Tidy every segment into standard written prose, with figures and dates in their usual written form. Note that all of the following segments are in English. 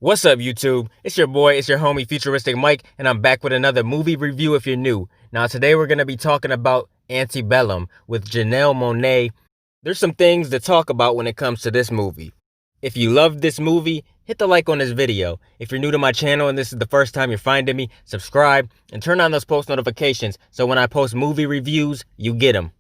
What's up, YouTube? It's your boy, it's your homie, FuturisticMike, and I'm back with another movie review if you're new. Now, today we're going to be talking about Antebellum with Janelle Monáe. There's some things to talk about when it comes to this movie. If you loved this movie, hit the like on this video. If you're new to my channel and this is the first time you're finding me, subscribe and turn on those post notifications so when I post movie reviews, you get them.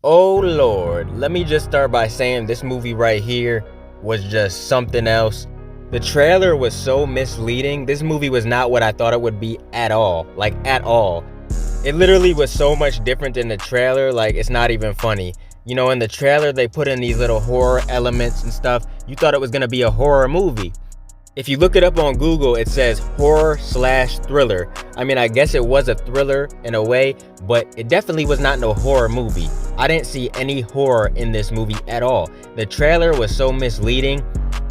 Oh Lord, let me just start by saying this movie right here was just something else. The trailer was so misleading. This movie was not what I thought it would be at all, like at all. It literally was so much different than the trailer, like it's not even funny. You know, in the trailer they put in these little horror elements and stuff. You thought it was gonna be a horror movie. If you look it up on Google, it says horror/thriller. I mean, I guess it was a thriller in a way, but it definitely was not no horror movie. I didn't see any horror in this movie at all. The trailer was so misleading,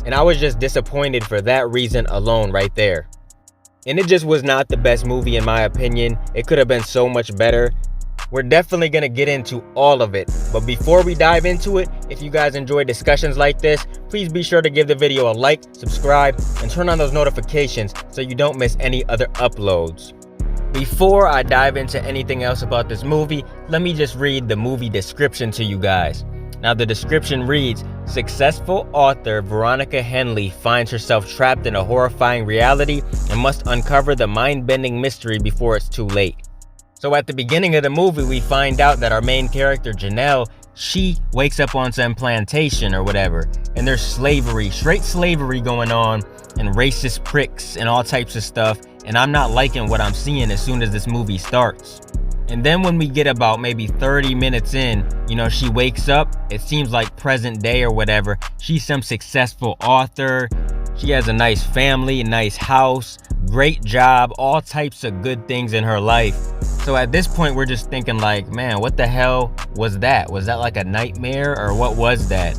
and I was just disappointed for that reason alone right there. And it just was not the best movie in my opinion. It could have been so much better. We're definitely going to get into all of it, but before we dive into it, if you guys enjoy discussions like this, please be sure to give the video a like, subscribe, and turn on those notifications so you don't miss any other uploads. Before I dive into anything else about this movie, let me just read the movie description to you guys. Now the description reads, successful author Veronica Henley finds herself trapped in a horrifying reality and must uncover the mind-bending mystery before it's too late. So at the beginning of the movie, we find out that our main character, Janelle, she wakes up on some plantation or whatever, and there's slavery, straight slavery going on, and racist pricks and all types of stuff, and I'm not liking what I'm seeing as soon as this movie starts. And then when we get about maybe 30 minutes in, you know, she wakes up, it seems like present day or whatever, she's some successful author, she has a nice family, a nice house, great job, all types of good things in her life. So at this point, we're just thinking like, man, what the hell was that? Was that like a nightmare or what was that?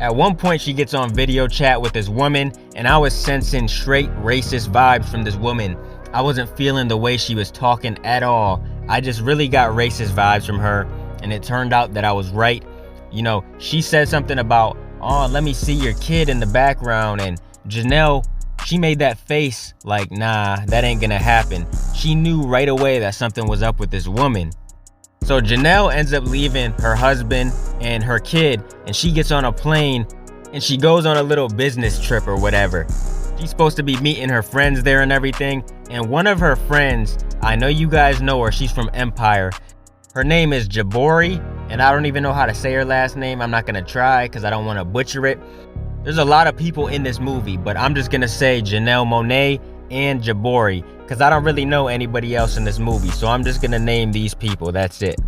At one point, she gets on video chat with this woman, and I was sensing straight racist vibes from this woman. I wasn't feeling the way she was talking at all. I just really got racist vibes from her, and it turned out that I was right. You know, she said something about, oh, let me see your kid in the background, and Janelle, she made that face like, nah, that ain't gonna happen. She knew right away that something was up with this woman. So Janelle ends up leaving her husband and her kid, and she gets on a plane and she goes on a little business trip or whatever. She's supposed to be meeting her friends there and everything, and one of her friends, I know you guys know her, she's from Empire. Her name is Jabori, and I don't even know how to say her last name. I'm not gonna try because I don't want to butcher it. There's a lot of people in this movie, but I'm just gonna say Janelle Monáe and Jabori because I don't really know anybody else in this movie, so I'm just gonna name these people, that's it.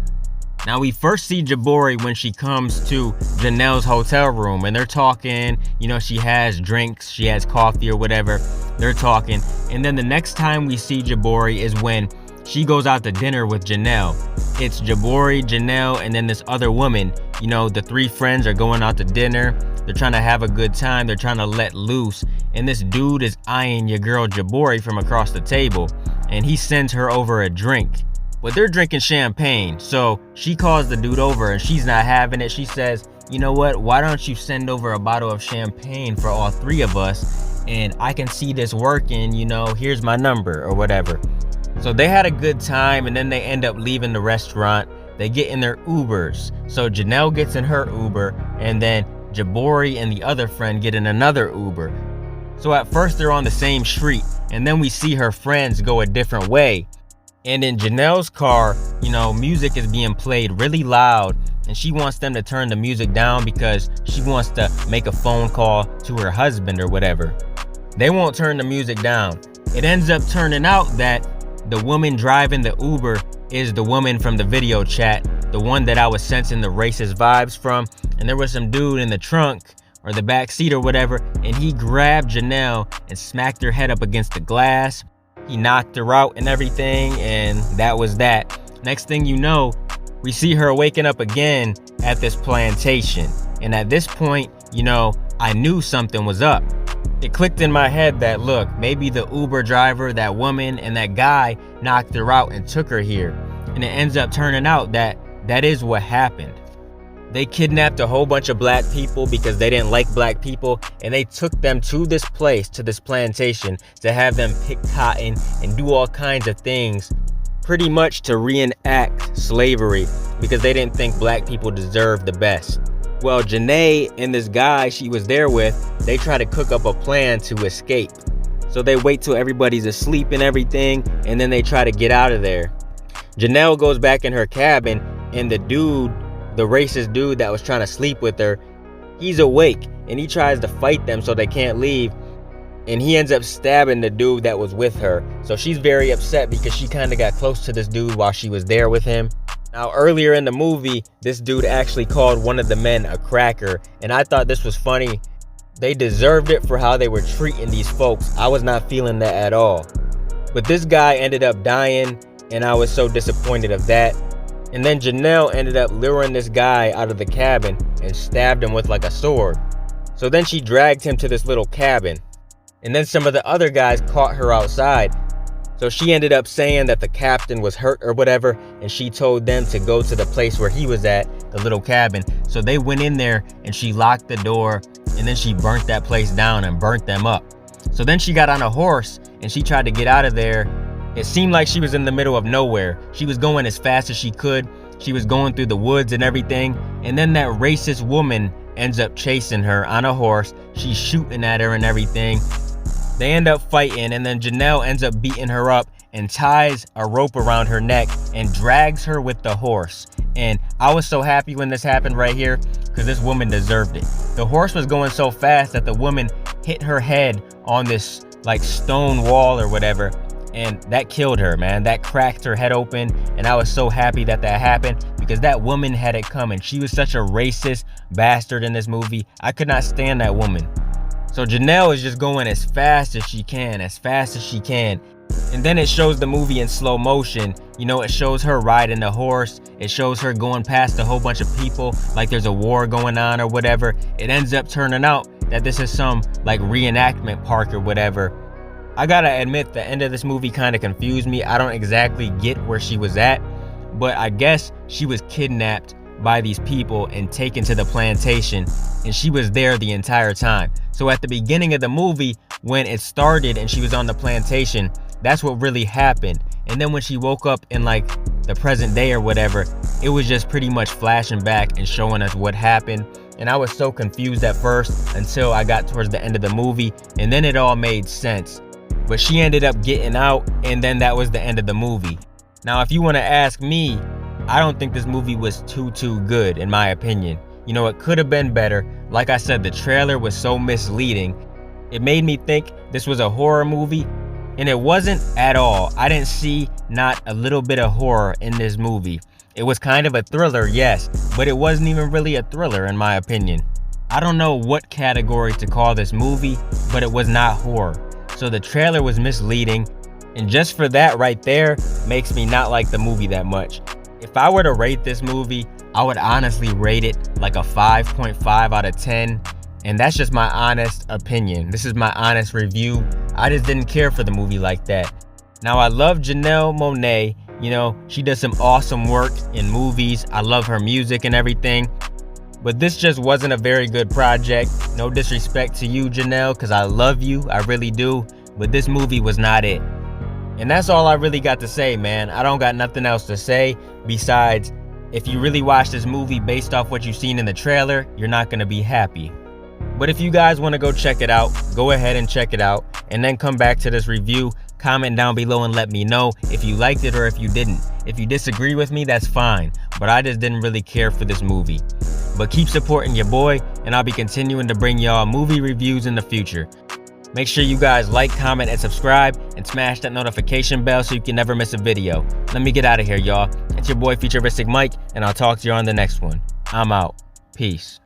Now we first see Jabori when she comes to Janelle's hotel room, and they're talking, you know, she has drinks, she has coffee or whatever, they're talking, and then the next time we see Jabori is when she goes out to dinner with Janelle. It's Jabori, Janelle, and then this other woman. You know, the three friends are going out to dinner. They're trying to have a good time. They're trying to let loose. And this dude is eyeing your girl Jabori from across the table. And he sends her over a drink. But they're drinking champagne. So she calls the dude over and she's not having it. She says, you know what? Why don't you send over a bottle of champagne for all three of us? And I can see this working, you know, here's my number or whatever. So they had a good time, and then they end up leaving the restaurant. They get in their Ubers. So Janelle gets in her Uber, and then Jabori and the other friend get in another Uber. So at first they're on the same street, and then we see her friends go a different way. And in Janelle's car, you know, music is being played really loud, and she wants them to turn the music down because she wants to make a phone call to her husband or whatever. They won't turn the music down. It ends up turning out that the woman driving the Uber is the woman from the video chat, the one that I was sensing the racist vibes from. And there was some dude in the trunk or the back seat or whatever, and he grabbed Janelle and smacked her head up against the glass. He knocked her out and everything, and that was that. Next thing you know, we see her waking up again at this plantation. And at this point, you know, I knew something was up. It clicked in my head that, look, maybe the Uber driver, that woman, and that guy knocked her out and took her here. And it ends up turning out that that is what happened. They kidnapped a whole bunch of black people because they didn't like black people, and they took them to this place, to this plantation, to have them pick cotton and do all kinds of things, pretty much to reenact slavery because they didn't think black people deserved the best. Well, Janae and this guy she was there with, they try to cook up a plan to escape. So they wait till everybody's asleep and everything, and then they try to get out of there. Janelle goes back in her cabin, and the dude, the racist dude that was trying to sleep with her, he's awake and he tries to fight them so they can't leave, and he ends up stabbing the dude that was with her. So she's very upset because she kind of got close to this dude while she was there with him. Now earlier in the movie, this dude actually called one of the men a cracker, and I thought this was funny. They deserved it for how they were treating these folks. I was not feeling that at all. But this guy ended up dying, and I was so disappointed of that. And then Janelle ended up luring this guy out of the cabin and stabbed him with like a sword. So then she dragged him to this little cabin. And then some of the other guys caught her outside. So she ended up saying that the captain was hurt or whatever, and she told them to go to the place where he was at, the little cabin. So they went in there and she locked the door, and then she burnt that place down and burnt them up. So then she got on a horse and she tried to get out of there. It seemed like she was in the middle of nowhere. She was going as fast as she could. She was going through the woods and everything. And then that racist woman ends up chasing her on a horse. She's shooting at her and everything. They end up fighting, and then Janelle ends up beating her up and ties a rope around her neck and drags her with the horse. And I was so happy when this happened right here because this woman deserved it. The horse was going so fast that the woman hit her head on this like stone wall or whatever, and that killed her, man. That cracked her head open, and I was so happy that that happened because that woman had it coming. She was such a racist bastard in this movie. I could not stand that woman. So Janelle is just going as fast as she can, And then it shows the movie in slow motion. You know, it shows her riding the horse. It shows her going past a whole bunch of people like there's a war going on or whatever. It ends up turning out that this is some like reenactment park or whatever. I gotta admit, the end of this movie kind of confused me. I don't exactly get where she was at, but I guess she was kidnapped by these people and taken to the plantation, and she was there the entire time. So at the beginning of the movie, when it started and she was on the plantation, that's what really happened. And then when she woke up in like the present day or whatever, it was just pretty much flashing back and showing us what happened. And I was so confused at first until I got towards the end of the movie, and then it all made sense. But she ended up getting out, and then that was the end of the movie. Now, if you want to ask me, I don't think this movie was too good, in my opinion. You know, it could have been better. Like I said, the trailer was so misleading. It made me think this was a horror movie, and it wasn't at all. I didn't see not a little bit of horror in this movie. It was kind of a thriller, yes, but it wasn't even really a thriller, in my opinion. I don't know what category to call this movie, but it was not horror. So the trailer was misleading, and just for that right there makes me not like the movie that much. If I were to rate this movie, I would honestly rate it like a 5.5 out of 10. And that's just my honest opinion. This is my honest review. I just didn't care for the movie like that. Now, I love Janelle Monáe. You know, she does some awesome work in movies. I love her music and everything. But this just wasn't a very good project. No disrespect to you, Janelle, because I love you. I really do. But this movie was not it. And that's all I really got to say, man. I don't got nothing else to say besides, if you really watch this movie based off what you've seen in the trailer, you're not going to be happy. But if you guys want to go check it out, go ahead and check it out, and then come back to this review. Comment down below and let me know if you liked it or if you didn't. If you disagree with me, that's fine, but I just didn't really care for this movie. But keep supporting your boy, and I'll be continuing to bring y'all movie reviews in the future. Make sure you guys like, comment, and subscribe, and smash that notification bell so you can never miss a video. Let me get out of here, y'all. It's your boy FuturisticMike, and I'll talk to you on the next one. I'm out. Peace.